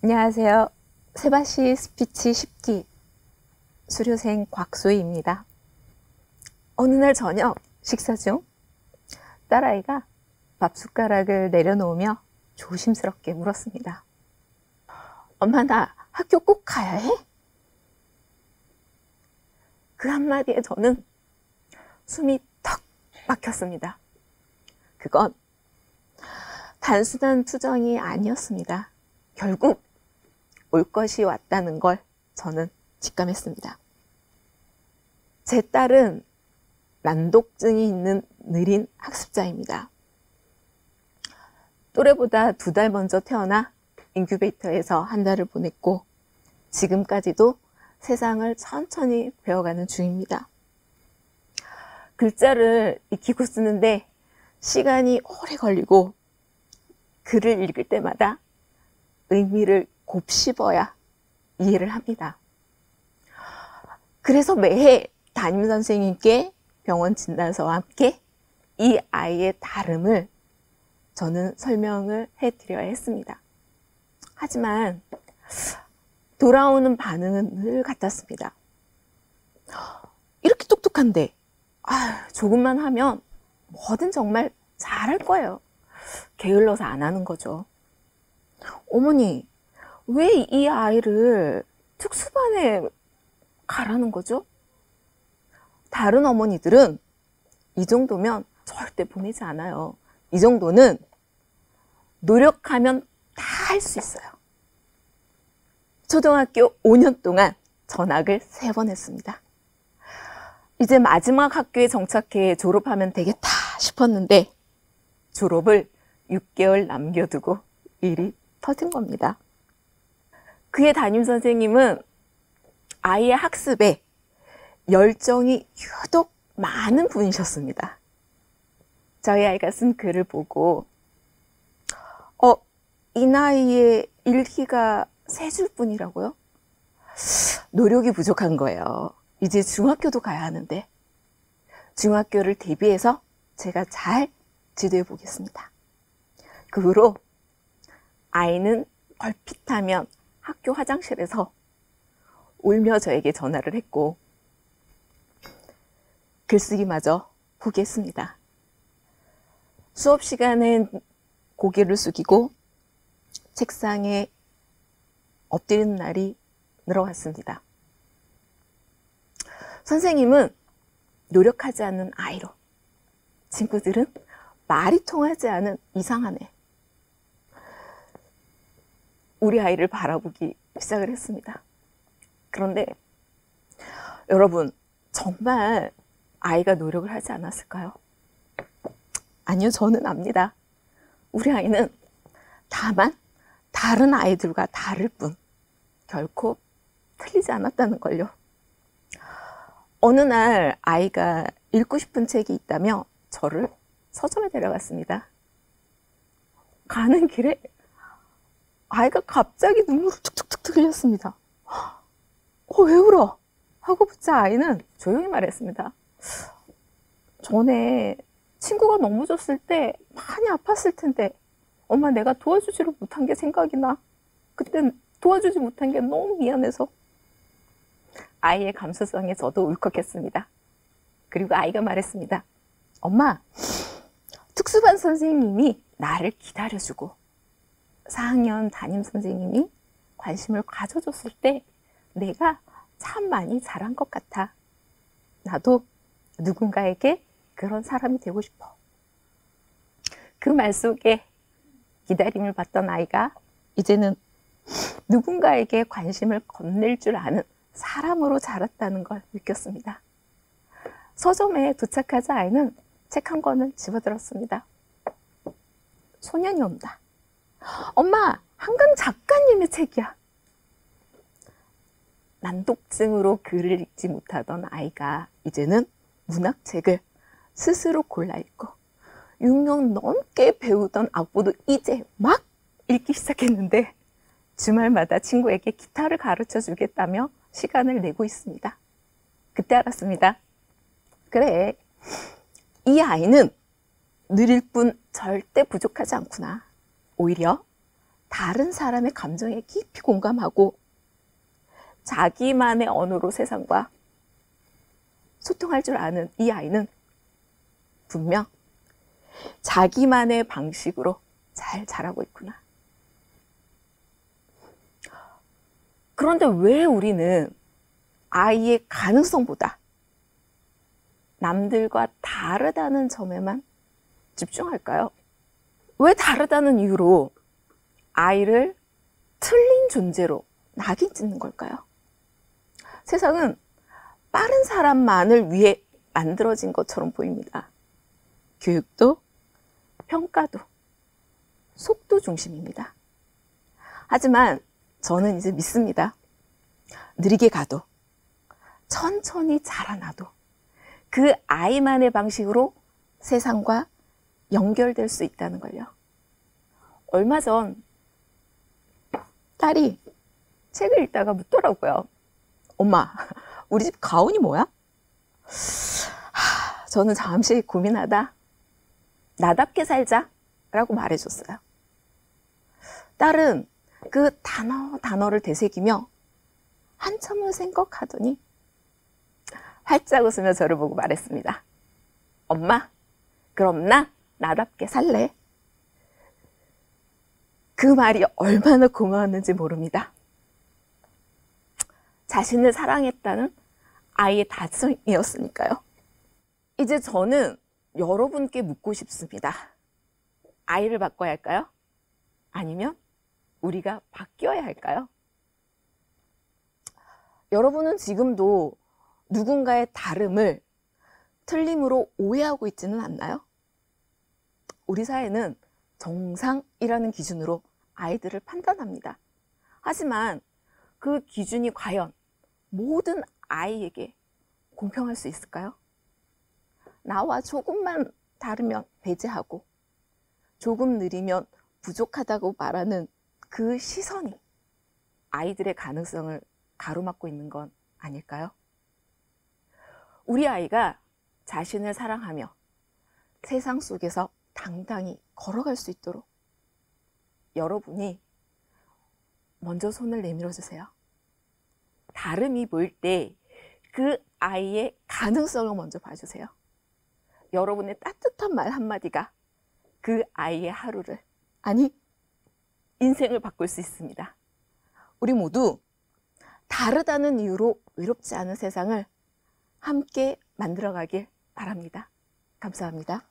안녕하세요. 세바시 스피치 10기 수료생 곽소희입니다. 어느 날 저녁 식사 중 딸아이가 밥 숟가락을 내려놓으며 조심스럽게 물었습니다. 엄마, 나 학교 꼭 가야 해? 그 한마디에 저는 숨이 턱 막혔습니다. 그건 단순한 투정이 아니었습니다. 결국 올 것이 왔다는 걸 저는 직감했습니다. 제 딸은 난독증이 있는 느린 학습자입니다. 또래보다 2달 먼저 태어나 인큐베이터에서 한 달을 보냈고 지금까지도 세상을 천천히 배워가는 중입니다. 글자를 익히고 쓰는데 시간이 오래 걸리고 글을 읽을 때마다 의미를 곱씹어야 이해를 합니다. 그래서 매해 담임선생님께 병원 진단서와 함께 이 아이의 다름을 저는 설명을 해드려야 했습니다. 하지만 돌아오는 반응은 늘 같았습니다. 이렇게 똑똑한데 조금만 하면 뭐든 정말 잘할 거예요. 게을러서 안 하는 거죠. 어머니, 왜 이 아이를 특수반에 가라는 거죠? 다른 어머니들은 이 정도면 절대 보내지 않아요. 이 정도는 노력하면 다 할 수 있어요. 초등학교 5년 동안 전학을 3번 했습니다. 이제 마지막 학교에 정착해 졸업하면 되겠다 싶었는데 졸업을 6개월 남겨두고 일이 터진 겁니다. 그의 담임선생님은 아이의 학습에 열정이 유독 많은 분이셨습니다. 저희 아이가 쓴 글을 보고 이 나이에 읽기가 3줄 뿐이라고요? 노력이 부족한 거예요. 이제 중학교도 가야 하는데 중학교를 대비해서 제가 잘 지도해 보겠습니다. 그 후로 아이는 얼핏하면 학교 화장실에서 울며 저에게 전화를 했고 글쓰기마저 포기했습니다. 수업 시간엔 고개를 숙이고 책상에 엎드리는 날이 늘어왔습니다. 선생님은 노력하지 않는 아이로, 친구들은 말이 통하지 않은 이상한 애. 우리 아이를 바라보기 시작을 했습니다. 그런데 여러분, 정말 아이가 노력을 하지 않았을까요? 아니요, 저는 압니다. 우리 아이는 다만 다른 아이들과 다를 뿐 결코 틀리지 않았다는 걸요. 어느 날 아이가 읽고 싶은 책이 있다며 저를 서점에 데려갔습니다. 가는 길에 아이가 갑자기 눈물을 툭툭툭 흘렸습니다. 왜 울어? 하고 붙자 아이는 조용히 말했습니다. 전에 친구가 넘어졌을 때 많이 아팠을 텐데 엄마, 내가 도와주지를 못한 게 생각이 나. 그땐 도와주지 못한 게 너무 미안해서. 아이의 감수성에 저도 울컥했습니다. 그리고 아이가 말했습니다. 엄마, 특수반 선생님이 나를 기다려주고 4학년 담임 선생님이 관심을 가져줬을 때 내가 참 많이 잘한 것 같아. 나도 누군가에게 그런 사람이 되고 싶어. 그 말 속에 기다림을 받던 아이가 이제는 누군가에게 관심을 건넬 줄 아는 사람으로 자랐다는 걸 느꼈습니다. 서점에 도착하자 아이는 책 한 권을 집어들었습니다. 소년이 온다. 엄마, 한강 작가님의 책이야. 난독증으로 글을 읽지 못하던 아이가 이제는 문학책을 스스로 골라 읽고 6년 넘게 배우던 악보도 이제 막 읽기 시작했는데 주말마다 친구에게 기타를 가르쳐 주겠다며 시간을 내고 있습니다. 그때 알았습니다. 그래, 이 아이는 느릴 뿐 절대 부족하지 않구나. 오히려 다른 사람의 감정에 깊이 공감하고 자기만의 언어로 세상과 소통할 줄 아는 이 아이는 분명 자기만의 방식으로 잘 자라고 있구나. 그런데 왜 우리는 아이의 가능성보다 남들과 다르다는 점에만 집중할까요? 왜 다르다는 이유로 아이를 틀린 존재로 낙인 찍는 걸까요? 세상은 빠른 사람만을 위해 만들어진 것처럼 보입니다. 교육도, 평가도, 속도 중심입니다. 하지만 저는 이제 믿습니다. 느리게 가도, 천천히 자라나도 그 아이만의 방식으로 세상과 연결될 수 있다는 걸요. 얼마 전 딸이 책을 읽다가 묻더라고요. 엄마, 우리 집 가훈이 뭐야? 저는 잠시 고민하다 나답게 살자 라고 말해줬어요. 딸은 그 단어를 되새기며 한참을 생각하더니 활짝 웃으며 저를 보고 말했습니다. 엄마, 그럼 나답게 살래? 그 말이 얼마나 고마웠는지 모릅니다. 자신을 사랑했다는 아이의 다짐이었으니까요. 이제 저는 여러분께 묻고 싶습니다. 아이를 바꿔야 할까요? 아니면 우리가 바뀌어야 할까요? 여러분은 지금도 누군가의 다름을 틀림으로 오해하고 있지는 않나요? 우리 사회는 정상이라는 기준으로 아이들을 판단합니다. 하지만 그 기준이 과연 모든 아이에게 공평할 수 있을까요? 나와 조금만 다르면 배제하고 조금 느리면 부족하다고 말하는 그 시선이 아이들의 가능성을 가로막고 있는 건 아닐까요? 우리 아이가 자신을 사랑하며 세상 속에서 당당히 걸어갈 수 있도록 여러분이 먼저 손을 내밀어 주세요. 다름이 보일 때 그 아이의 가능성을 먼저 봐주세요. 여러분의 따뜻한 말 한마디가 그 아이의 하루를, 아니 인생을 바꿀 수 있습니다. 우리 모두 다르다는 이유로 외롭지 않은 세상을 함께 만들어가길 바랍니다. 감사합니다.